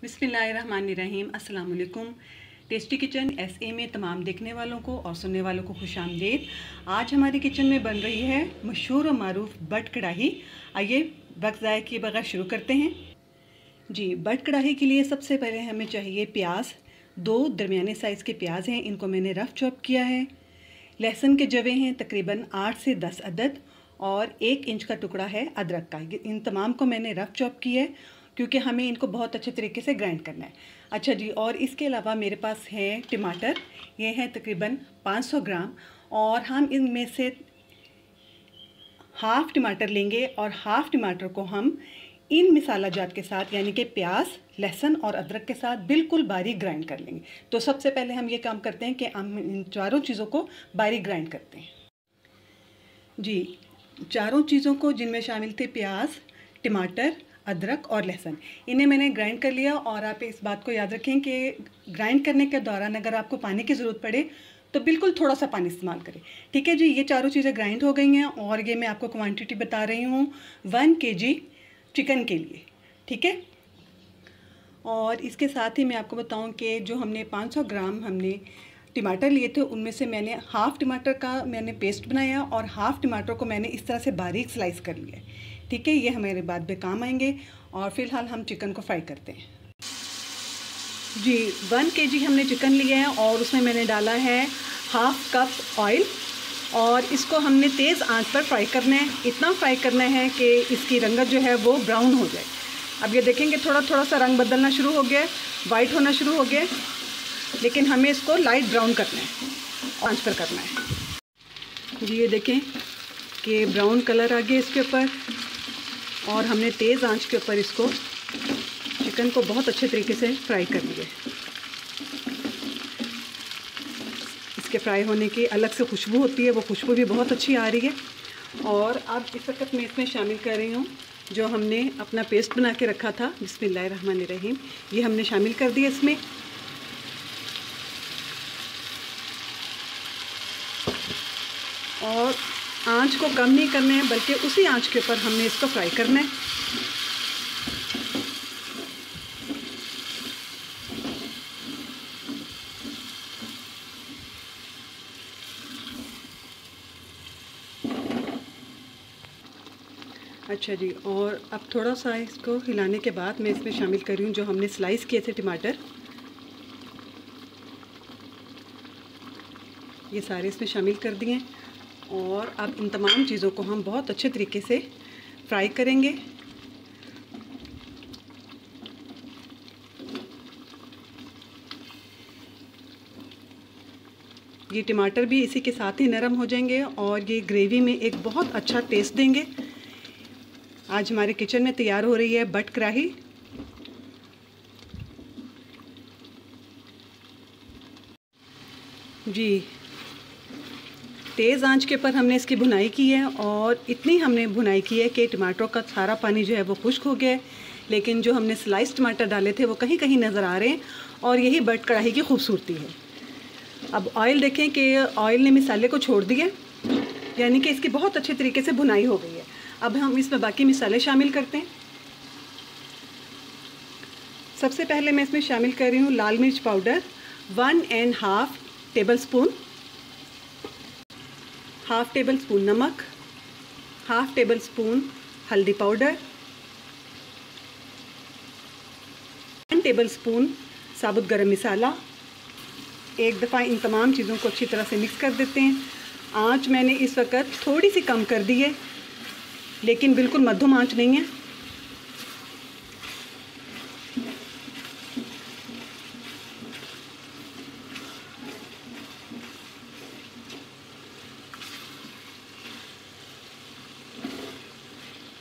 बिस्मिल्लाहिर्रहमानिर्रहीम। अस्सलाम वालेकुम। टेस्टी किचन SA में तमाम देखने वालों को और सुनने वालों को खुशामदीद। आज हमारी किचन में बन रही है मशहूर और मारूफ बट कढ़ाई। आइए वक्त ज़ाया किए बगैर शुरू करते हैं। जी, बट कढ़ाई के लिए सबसे पहले हमें चाहिए प्याज। 2 दरमियाने साइज़ के प्याज हैं, इनको मैंने रफ़ चॉप किया है। लहसुन के जवे हैं तकरीबन 8 से 10 अदद और 1 इंच का टुकड़ा है अदरक का। इन तमाम को मैंने रफ़ चॉप किया है क्योंकि हमें इनको बहुत अच्छे तरीके से ग्राइंड करना है। अच्छा जी, और इसके अलावा मेरे पास है टमाटर, ये है तकरीबन 500 ग्राम और हम इनमें से हाफ़ टमाटर लेंगे और हाफ़ टमाटर को हम इन मसाला जात के साथ यानी कि प्याज, लहसुन और अदरक के साथ बिल्कुल बारीक ग्राइंड कर लेंगे। तो सबसे पहले हम ये काम करते हैं कि हम इन चारों चीज़ों को बारीक ग्राइंड करते हैं। जी, चारों चीज़ों को जिनमें शामिल थे प्याज, टमाटर, अदरक और लहसुन, इन्हें मैंने ग्राइंड कर लिया। और आप इस बात को याद रखें कि ग्राइंड करने के दौरान अगर आपको पानी की ज़रूरत पड़े तो बिल्कुल थोड़ा सा पानी इस्तेमाल करें। ठीक है जी, ये चारों चीज़ें ग्राइंड हो गई हैं और ये मैं आपको क्वांटिटी बता रही हूँ 1 kg चिकन के लिए। ठीक है, और इसके साथ ही मैं आपको बताऊँ कि जो हमने 500 ग्राम हमने टमाटर लिए थे उनमें से मैंने हाफ़ टमाटर का मैंने पेस्ट बनाया और हाफ़ टमाटर को मैंने इस तरह से बारीक स्लाइस कर लिया है। ठीक है, ये हमारे बाद में काम आएंगे। और फ़िलहाल हम चिकन को फ्राई करते हैं। जी, 1 kg हमने चिकन लिया है और उसमें मैंने डाला है हाफ़ कप ऑयल और इसको हमने तेज़ आंच पर फ्राई करना है। इतना फ्राई करना है कि इसकी रंगत जो है वो ब्राउन हो जाए। अब ये देखेंगे थोड़ा थोड़ा सा रंग बदलना शुरू हो गया है, वाइट होना शुरू हो गया है, लेकिन हमें इसको लाइट ब्राउन करना है, आंच पर करना है। जी, ये देखें कि ब्राउन कलर आ गया इसके ऊपर और हमने तेज़ आंच के ऊपर इसको चिकन को बहुत अच्छे तरीके से फ्राई कर लिया। इसके फ्राई होने की अलग से खुशबू होती है, वो खुशबू भी बहुत अच्छी आ रही है। और अब इस वक्त मैं इसमें शामिल कर रही हूँ जो हमने अपना पेस्ट बना के रखा था। बिस्मिल्लाहिर्रहमानिर्रहीम, ये हमने शामिल कर दिया इसमें। और आंच को कम नहीं करना है बल्कि उसी आंच के ऊपर हमने इसको फ्राई करना है। अच्छा जी, और अब थोड़ा सा इसको हिलाने के बाद मैं इसमें शामिल कर रही हूँ जो हमने स्लाइस किए थे टमाटर। ये सारे इसमें शामिल कर दिए और अब इन तमाम चीज़ों को हम बहुत अच्छे तरीके से फ्राई करेंगे। ये टमाटर भी इसी के साथ ही नरम हो जाएंगे और ये ग्रेवी में एक बहुत अच्छा टेस्ट देंगे। आज हमारे किचन में तैयार हो रही है बट कढ़ाई। जी, तेज़ आंच के ऊपर हमने इसकी भुनाई की है और इतनी हमने भुनाई की है कि टमाटरों का सारा पानी जो है वो खुश्क हो गया है, लेकिन जो हमने स्लाइस टमाटर डाले थे वो कहीं कहीं नज़र आ रहे हैं और यही बट कढ़ाई की खूबसूरती है। अब ऑयल देखें कि ऑयल ने मिसाले को छोड़ दिया, यानी कि इसकी बहुत अच्छे तरीके से भुनाई हो गई है। अब हम इसमें बाकी मिसाले शामिल करते हैं। सबसे पहले मैं इसमें शामिल कर रही हूँ लाल मिर्च powder 1.5 tablespoon, half table spoon नमक, हाफ़ टेबल स्पून हल्दी पाउडर, 1 टेबल स्पून साबुत गरम मसाला। एक दफ़ा इन तमाम चीज़ों को अच्छी तरह से मिक्स कर देते हैं। आंच मैंने इस वक्त थोड़ी सी कम कर दी है, लेकिन बिल्कुल मध्यम आंच नहीं है।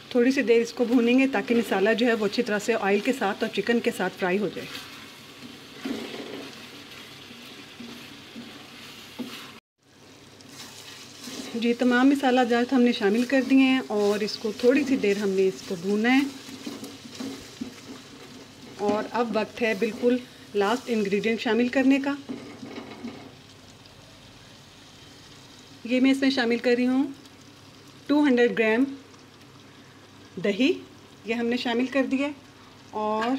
थोड़ी सी देर इसको भूनेंगे ताकि मसाला जो है वो अच्छी तरह से ऑयल के साथ और चिकन के साथ फ्राई हो जाए। जी, तमाम मसाला जात हमने शामिल कर दिए हैं और इसको थोड़ी सी देर हमने इसको भूनना है। और अब वक्त है बिल्कुल लास्ट इंग्रेडिएंट शामिल करने का। ये मैं इसमें शामिल कर रही हूँ 200 ग्राम दही, ये हमने शामिल कर दिया और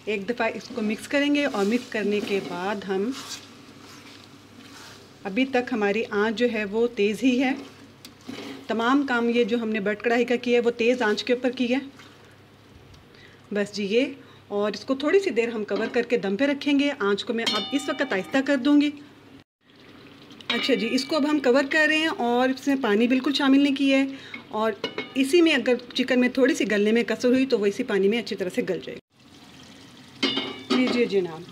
एक दफ़ा इसको मिक्स करेंगे और मिक्स करने के बाद हम, अभी तक हमारी आंच जो है वो तेज़ ही है। तमाम काम ये जो हमने बट कढ़ाई का किया है वो तेज़ आंच के ऊपर किया है। बस जी ये, और इसको थोड़ी सी देर हम कवर करके दम पे रखेंगे। आंच को मैं अब इस वक्त आहिस्ता कर दूंगी। अच्छा जी, इसको अब हम कवर कर रहे हैं और इसमें पानी बिल्कुल शामिल नहीं किया है, और इसी में अगर चिकन में थोड़ी सी गलने में कसर हुई तो वो इसी पानी में अच्छी तरह से गल जाएगी। लीजिए जनाब,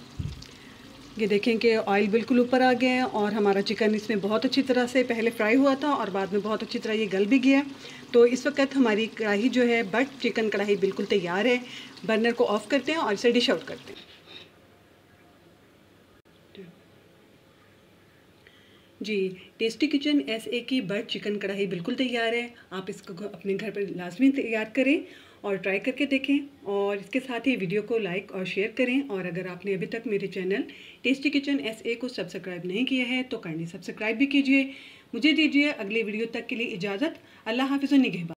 ये देखें कि ऑयल बिल्कुल ऊपर आ गया है और हमारा चिकन इसमें बहुत अच्छी तरह से पहले फ्राई हुआ था और बाद में बहुत अच्छी तरह ये गल भी गया। तो इस वक्त हमारी कढ़ाई जो है, बट चिकन कढ़ाई बिल्कुल तैयार है। बर्नर को ऑफ़ करते हैं और इसे डिश आउट करते हैं। जी, टेस्टी किचन SA की बट चिकन कढ़ाई बिल्कुल तैयार है। आप इसको अपने घर पर लाजमी तैयार करें और ट्राई करके देखें, और इसके साथ ही वीडियो को लाइक और शेयर करें। और अगर आपने अभी तक मेरे चैनल टेस्टी किचन SA को सब्सक्राइब नहीं किया है तो काइंडली सब्सक्राइब भी कीजिए। मुझे दीजिए अगले वीडियो तक के लिए इजाज़त। अल्लाह हाफ़िज़। निगहबान।